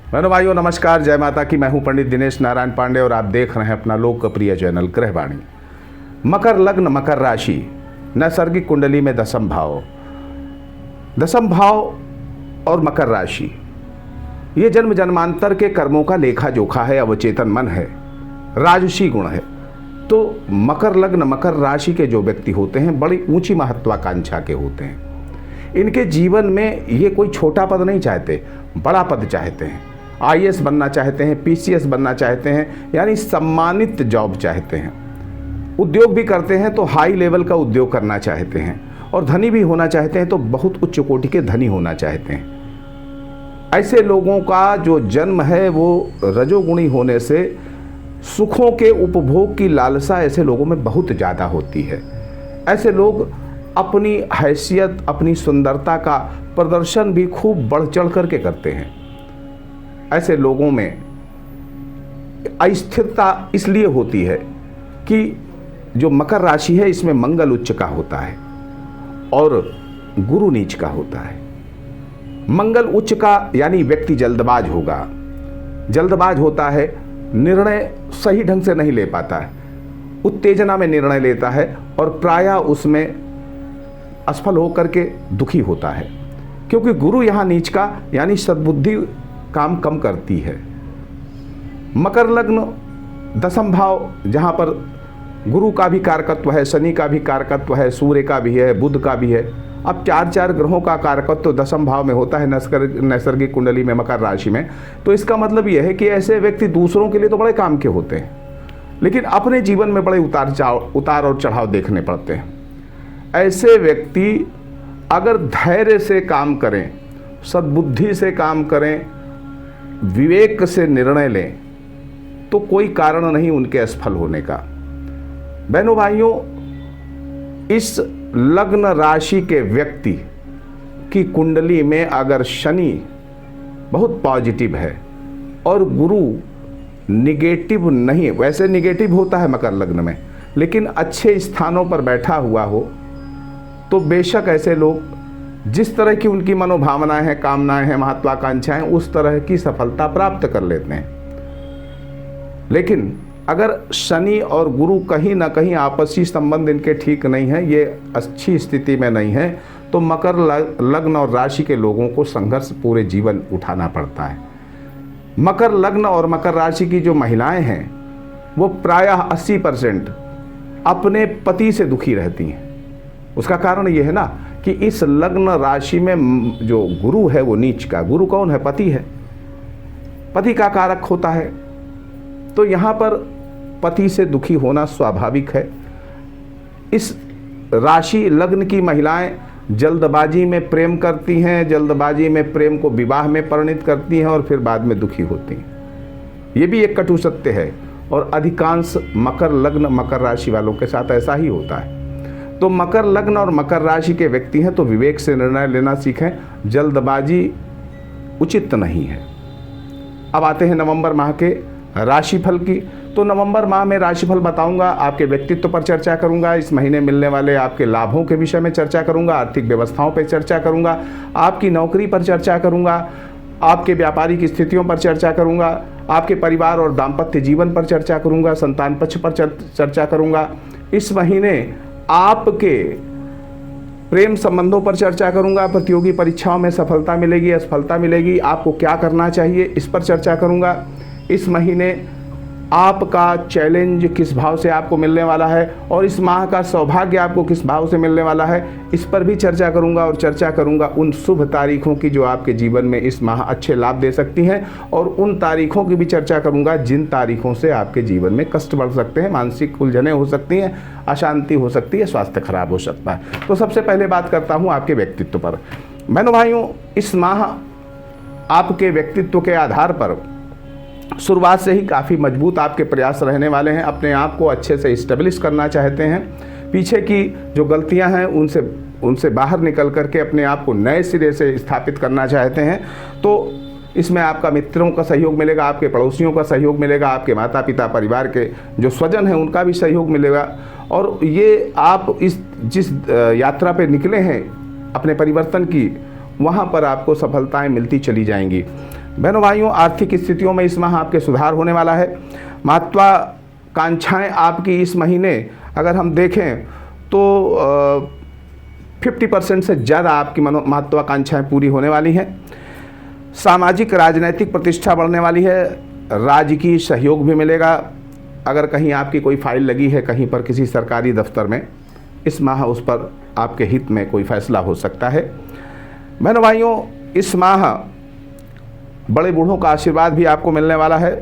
बहनों भाइयों नमस्कार, जय माता की। मैं हूं पंडित दिनेश नारायण पांडे और आप देख रहे हैं अपना लोकप्रिय चैनल ग्रहवाणी। मकर लग्न, मकर राशि, नैसर्गिक कुंडली में दशम भाव और मकर राशि, ये जन्म जन्मांतर के कर्मों का लेखा जोखा है, अवचेतन मन है, राजसी गुण है। तो मकर लग्न, मकर राशि के जो व्यक्ति होते हैं बड़ी ऊंची महत्वाकांक्षा के होते हैं। इनके जीवन में ये कोई छोटा पद नहीं चाहते, बड़ा पद चाहते हैं। आईएएस बनना चाहते हैं, पीसीएस बनना चाहते हैं, यानी सम्मानित जॉब चाहते हैं। उद्योग भी करते हैं तो हाई लेवल का उद्योग करना चाहते हैं, और धनी भी होना चाहते हैं तो बहुत उच्च कोटि के धनी होना चाहते हैं। ऐसे लोगों का जो जन्म है वो रजोगुणी होने से सुखों के उपभोग की लालसा ऐसे लोगों में बहुत ज़्यादा होती है। ऐसे लोग अपनी हैसियत, अपनी सुंदरता का प्रदर्शन भी खूब बढ़ चढ़ करके करते हैं। ऐसे लोगों में अस्थिरता इसलिए होती है कि जो मकर राशि है इसमें मंगल उच्च का होता है और गुरु नीच का होता है। मंगल उच्च का यानी व्यक्ति जल्दबाज होगा, जल्दबाज होता है, निर्णय सही ढंग से नहीं ले पाता है, उत्तेजना में निर्णय लेता है और प्रायः उसमें असफल होकर के दुखी होता है, क्योंकि गुरु यहाँ नीच का यानी सद्बुद्धि काम कम करती है। मकर लग्न दशम भाव, जहाँ पर गुरु का भी कारकत्व है, शनि का भी कारकत्व है, सूर्य का भी है, बुध का भी है। अब चार ग्रहों का कारकत्व दशम भाव में होता है नैसर्गिक कुंडली में, मकर राशि में। तो इसका मतलब यह है कि ऐसे व्यक्ति दूसरों के लिए तो बड़े काम के होते हैं, लेकिन अपने जीवन में बड़े उतार और चढ़ाव देखने पड़ते हैं। ऐसे व्यक्ति अगर धैर्य से काम करें, सद्बुद्धि से काम करें, विवेक से निर्णय लें, तो कोई कारण नहीं उनके असफल होने का। बहनों भाइयों, इस लग्न राशि के व्यक्ति की कुंडली में अगर शनि बहुत पॉजिटिव है और गुरु निगेटिव नहीं, वैसे निगेटिव होता है मकर लग्न में, लेकिन अच्छे स्थानों पर बैठा हुआ हो, तो बेशक ऐसे लोग जिस तरह की उनकी मनोभावनाएं हैं, कामनाएं हैं, महत्वाकांक्षाएं, उस तरह की सफलता प्राप्त कर लेते हैं। लेकिन अगर शनि और गुरु कहीं ना कहीं आपसी संबंध इनके ठीक नहीं है, ये अच्छी स्थिति में नहीं है, तो मकर लग्न और राशि के लोगों को संघर्ष पूरे जीवन उठाना पड़ता है। मकर लग्न और मकर राशि की जो महिलाएं हैं वो प्रायः 80% अपने पति से दुखी रहती हैं। उसका कारण ये है ना कि इस लग्न राशि में जो गुरु है वो नीच का। गुरु कौन है? पति है, पति का कारक होता है। तो यहाँ पर पति से दुखी होना स्वाभाविक है। इस राशि लग्न की महिलाएं जल्दबाजी में प्रेम करती हैं, जल्दबाजी में प्रेम को विवाह में परिणित करती हैं और फिर बाद में दुखी होती हैं। ये भी एक कटु सत्य है, और अधिकांश मकर लग्न मकर राशि वालों के साथ ऐसा ही होता है। तो मकर लग्न और मकर राशि के व्यक्ति हैं तो विवेक से निर्णय लेना सीखें, जल्दबाजी उचित नहीं है। अब आते हैं नवंबर माह के राशिफल की। तो नवंबर माह में राशिफल बताऊंगा, आपके व्यक्तित्व पर चर्चा करूंगा, इस महीने मिलने वाले आपके लाभों के विषय में चर्चा करूंगा, आर्थिक व्यवस्थाओं पर चर्चा करूंगा, आपकी नौकरी पर चर्चा करूंगा, आपके व्यापारिक स्थितियों पर चर्चा करूंगा, आपके परिवार और दाम्पत्य जीवन पर चर्चा करूंगा, संतान पक्ष पर चर्चा करूंगा। इस महीने आपके प्रेम संबंधों पर चर्चा करूंगा, प्रतियोगी परीक्षाओं में सफलता मिलेगी, असफलता मिलेगी, आपको क्या करना चाहिए इस पर चर्चा करूंगा। इस महीने आपका चैलेंज किस भाव से आपको मिलने वाला है और इस माह का सौभाग्य आपको किस भाव से मिलने वाला है, इस पर भी चर्चा करूंगा। और चर्चा करूंगा उन शुभ तारीखों की जो आपके जीवन में इस माह अच्छे लाभ दे सकती हैं, और उन तारीखों की भी चर्चा करूंगा जिन तारीखों से आपके जीवन में कष्ट बढ़ सकते हैं, मानसिक उलझनें हो सकती हैं, अशांति हो सकती है, स्वास्थ्य खराब हो सकता है। तो सबसे पहले बात करता हूँ आपके व्यक्तित्व पर। बहनों भाइयों, इस माह आपके व्यक्तित्व के आधार पर शुरुआत से ही काफ़ी मजबूत आपके प्रयास रहने वाले हैं। अपने आप को अच्छे से इस्टेब्लिश करना चाहते हैं, पीछे की जो गलतियां हैं उनसे बाहर निकल करके अपने आप को नए सिरे से स्थापित करना चाहते हैं। तो इसमें आपका मित्रों का सहयोग मिलेगा, आपके पड़ोसियों का सहयोग मिलेगा, आपके माता पिता परिवार के जो स्वजन हैं उनका भी सहयोग मिलेगा। और ये आप जिस यात्रा पे निकले हैं अपने परिवर्तन की, वहाँ पर आपको सफलताएं मिलती चली जाएंगी। बहनों भाइयों, आर्थिक स्थितियों में इस माह आपके सुधार होने वाला है। महत्वाकांक्षाएं आपकी इस महीने अगर हम देखें तो 50% से ज़्यादा आपकी महत्वाकांक्षाएं पूरी होने वाली हैं। सामाजिक राजनैतिक प्रतिष्ठा बढ़ने वाली है। राजकीय सहयोग भी मिलेगा। अगर कहीं आपकी कोई फाइल लगी है कहीं पर किसी सरकारी दफ्तर में, इस माह उस पर आपके हित में कोई फैसला हो सकता है। बहनों भाइयों, इस माह बड़े बूढ़ों का आशीर्वाद भी आपको मिलने वाला है।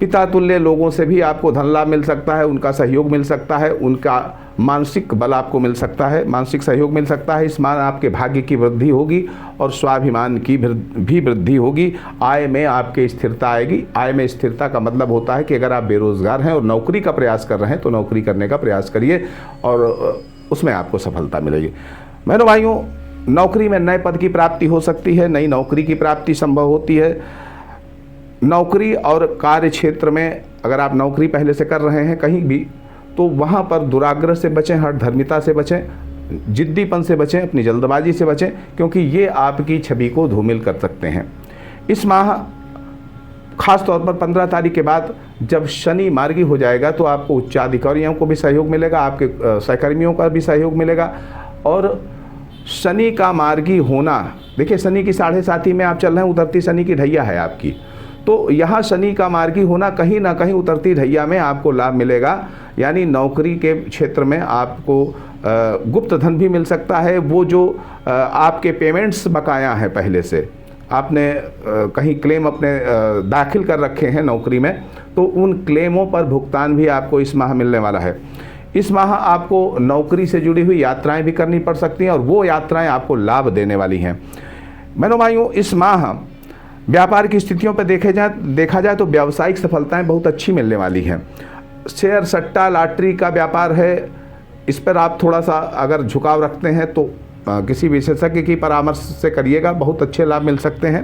पिता तुल्य लोगों से भी आपको धन लाभ मिल सकता है, उनका सहयोग मिल सकता है, उनका मानसिक बल आपको मिल सकता है, मानसिक सहयोग मिल सकता है। इस माह आपके भाग्य की वृद्धि होगी और स्वाभिमान की भी वृद्धि होगी। आय में आपके स्थिरता आएगी। आय में स्थिरता का मतलब होता है कि अगर आप बेरोजगार हैं और नौकरी का प्रयास कर रहे हैं तो नौकरी करने का प्रयास करिए और उसमें आपको सफलता मिलेगी। बहनों भाइयों, नौकरी में नए पद की प्राप्ति हो सकती है, नई नौकरी की प्राप्ति संभव होती है। नौकरी और कार्य क्षेत्र में अगर आप नौकरी पहले से कर रहे हैं कहीं भी, तो वहाँ पर दुराग्रह से बचें, हठधर्मिता से बचें, जिद्दीपन से बचें, अपनी जल्दबाजी से बचें, क्योंकि ये आपकी छवि को धूमिल कर सकते हैं। इस माह खास तौर पर 15 तारीख के बाद जब शनि मार्गी हो जाएगा तो आपको उच्चाधिकारियों को भी सहयोग मिलेगा, आपके सहकर्मियों का भी सहयोग मिलेगा। और शनि का मार्गी होना, देखिए शनि की 7.5 में आप चल रहे हैं, उतरती शनि की ढैया है आपकी, तो यहाँ शनि का मार्गी होना कहीं ना कहीं उतरती ढैया में आपको लाभ मिलेगा। यानी नौकरी के क्षेत्र में आपको गुप्त धन भी मिल सकता है। वो जो आपके पेमेंट्स बकाया हैं, पहले से आपने कहीं क्लेम अपने दाखिल कर रखे हैं नौकरी में, तो उन क्लेमों पर भुगतान भी आपको इस माह मिलने वाला है। इस माह आपको नौकरी से जुड़ी हुई यात्राएं भी करनी पड़ सकती हैं और वो यात्राएं आपको लाभ देने वाली हैं। बहनों भाइयों, इस माह व्यापार की स्थितियों पर देखा जाए तो व्यावसायिक सफलताएं बहुत अच्छी मिलने वाली हैं। शेयर सट्टा लॉटरी का व्यापार है, इस पर आप थोड़ा सा अगर झुकाव रखते हैं तो किसी विशेषज्ञ की परामर्श से करिएगा, बहुत अच्छे लाभ मिल सकते हैं।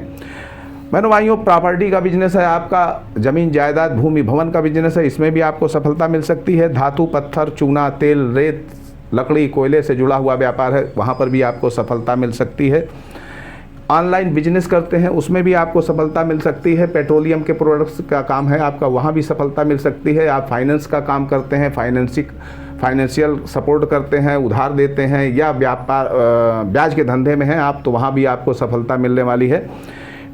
बहनों भाइयों, प्रॉपर्टी का बिजनेस है आपका, जमीन जायदाद भूमि भवन का बिजनेस है, इसमें भी आपको सफलता मिल सकती है। धातु पत्थर चूना तेल रेत लकड़ी कोयले से जुड़ा हुआ व्यापार है, वहाँ पर भी आपको सफलता मिल सकती है। ऑनलाइन बिजनेस करते हैं उसमें भी आपको सफलता मिल सकती है। पेट्रोलियम के प्रोडक्ट्स का काम है आपका, वहाँ भी सफलता मिल सकती है। आप फाइनेंस का काम करते हैं, फाइनेंशियल सपोर्ट करते हैं, उधार देते हैं, या व्यापार ब्याज के धंधे में हैं आप, तो वहाँ भी आपको सफलता मिलने वाली है।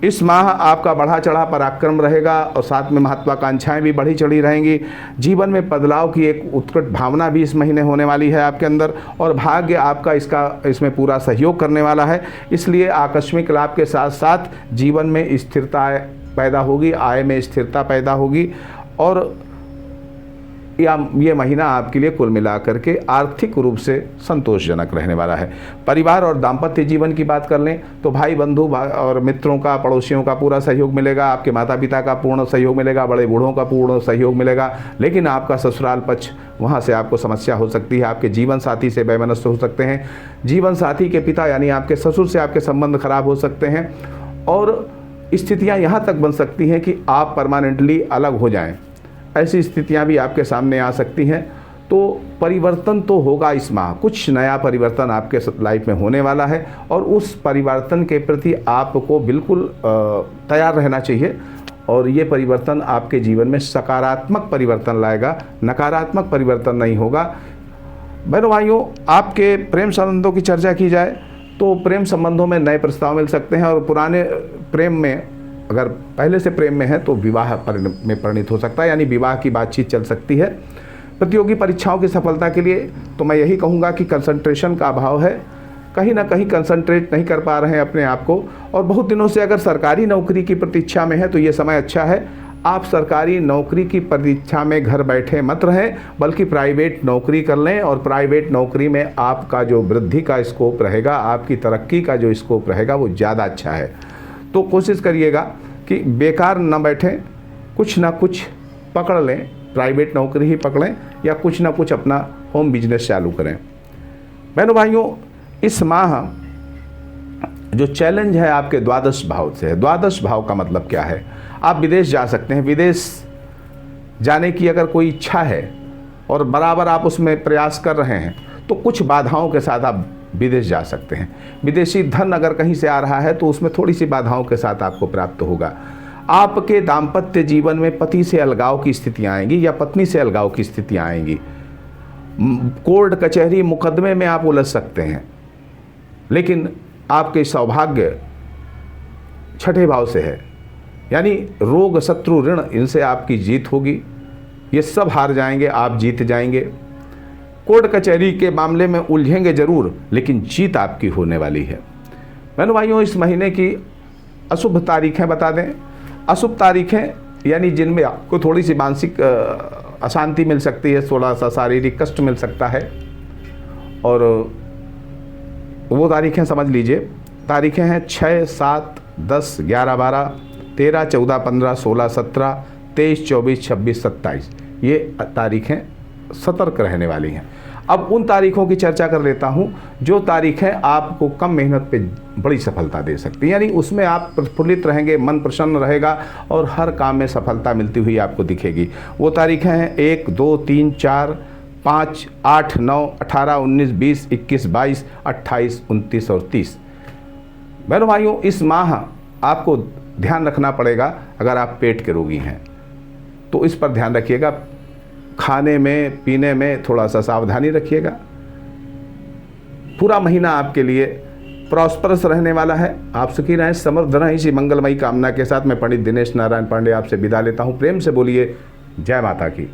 इस माह आपका बढ़ा चढ़ा पराक्रम रहेगा और साथ में महत्वाकांक्षाएं भी बढ़ी चढ़ी रहेंगी। जीवन में बदलाव की एक उत्कट भावना भी इस महीने होने वाली है आपके अंदर, और भाग्य आपका इसमें पूरा सहयोग करने वाला है। इसलिए आकस्मिक लाभ के साथ साथ जीवन में स्थिरता पैदा होगी, आय में स्थिरता पैदा होगी, और ये महीना आपके लिए कुल मिलाकर के आर्थिक रूप से संतोषजनक रहने वाला है। परिवार और दाम्पत्य जीवन की बात कर लें तो भाई बंधु और मित्रों का, पड़ोसियों का पूरा सहयोग मिलेगा। आपके माता पिता का पूर्ण सहयोग मिलेगा, बड़े बूढ़ों का पूर्ण सहयोग मिलेगा। लेकिन आपका ससुराल पक्ष, वहाँ से आपको समस्या हो सकती है। आपके जीवन साथी से वैमनस्य हो सकते हैं। जीवन साथी के पिता यानी आपके ससुर से आपके संबंध खराब हो सकते हैं, और स्थितियाँ यहाँ तक बन सकती हैं कि आप परमानेंटली अलग हो जाएं। ऐसी स्थितियां भी आपके सामने आ सकती हैं। तो परिवर्तन तो होगा इस माह, कुछ नया परिवर्तन आपके लाइफ में होने वाला है, और उस परिवर्तन के प्रति आपको बिल्कुल तैयार रहना चाहिए। और ये परिवर्तन आपके जीवन में सकारात्मक परिवर्तन लाएगा, नकारात्मक परिवर्तन नहीं होगा। बहनों भाइयों, आपके प्रेम संबंधों की चर्चा की जाए तो प्रेम संबंधों में नए प्रस्ताव मिल सकते हैं, और पुराने प्रेम में अगर पहले से प्रेम में है तो विवाह में परिणित हो सकता है, यानी विवाह की बातचीत चल सकती है। प्रतियोगी परीक्षाओं की सफलता के लिए तो मैं यही कहूँगा कि कंसंट्रेशन का अभाव है, कहीं ना कहीं कंसंट्रेट नहीं कर पा रहे हैं अपने आप को, और बहुत दिनों से अगर सरकारी नौकरी की प्रतीक्षा में है तो ये समय अच्छा है। आप सरकारी नौकरी की प्रतीक्षा में घर बैठे मत रहें, बल्कि प्राइवेट नौकरी कर लें, और प्राइवेट नौकरी में आपका जो वृद्धि का स्कोप रहेगा, आपकी तरक्की का जो स्कोप रहेगा वो ज़्यादा अच्छा है। तो कोशिश करिएगा कि बेकार न बैठें, कुछ ना कुछ पकड़ लें, प्राइवेट नौकरी ही पकड़ें या कुछ ना कुछ अपना होम बिजनेस चालू करें। बहनों भाइयों, इस माह जो चैलेंज है आपके द्वादश भाव से है। द्वादश भाव का मतलब क्या है? आप विदेश जा सकते हैं। विदेश जाने की अगर कोई इच्छा है और बराबर आप उसमें प्रयास कर रहे हैं तो कुछ बाधाओं के साथ आप विदेश जा सकते हैं। विदेशी धन अगर कहीं से आ रहा है तो उसमें थोड़ी सी बाधाओं के साथ आपको प्राप्त होगा। आपके दाम्पत्य जीवन में पति से अलगाव की स्थितियाँ आएंगी या पत्नी से अलगाव की स्थितियाँ आएंगी। कोर्ट कचहरी मुकदमे में आप उलझ सकते हैं, लेकिन आपके सौभाग्य छठे भाव से है, यानी रोग शत्रु ऋण इनसे आपकी जीत होगी। ये सब हार जाएंगे, आप जीत जाएंगे। कोर्ट कचहरी के मामले में उलझेंगे जरूर, लेकिन जीत आपकी होने वाली है। बहनों भाइयों, इस महीने की अशुभ तारीखें बता दें। अशुभ तारीखें यानी जिनमें आपको थोड़ी सी मानसिक अशांति मिल सकती है, थोड़ा सा शारीरिक कष्ट मिल सकता है, और वो तारीखें समझ लीजिए। तारीखें हैं 6, 7, 10, 11, 12, 13, 14, 15, 16, 17, 23, 24, 26, 27। ये तारीखें सतर्क रहने वाली हैं। अब उन तारीखों की चर्चा कर लेता हूं जो तारीखें आपको कम मेहनत पे बड़ी सफलता दे सकती हैं, यानी उसमें आप प्रफुल्लित रहेंगे, मन प्रसन्न रहेगा और हर काम में सफलता मिलती हुई आपको दिखेगी। वो तारीखें हैं 1, 2, 3, 4, 5, 8, 9, 18, 19, 20, 21, 22, 28, 29 और 30। बहनों भाइयों, इस माह आपको ध्यान रखना पड़ेगा। अगर आप पेट के रोगी हैं तो इस पर ध्यान रखिएगा। खाने में पीने में थोड़ा सा सावधानी रखिएगा। पूरा महीना आपके लिए प्रॉस्परस रहने वाला है। आप सुखी रहें, समृद्ध रहें। इसी मंगलमयी कामना के साथ मैं पंडित दिनेश नारायण पांडे आपसे विदा लेता हूँ। प्रेम से बोलिए जय माता की।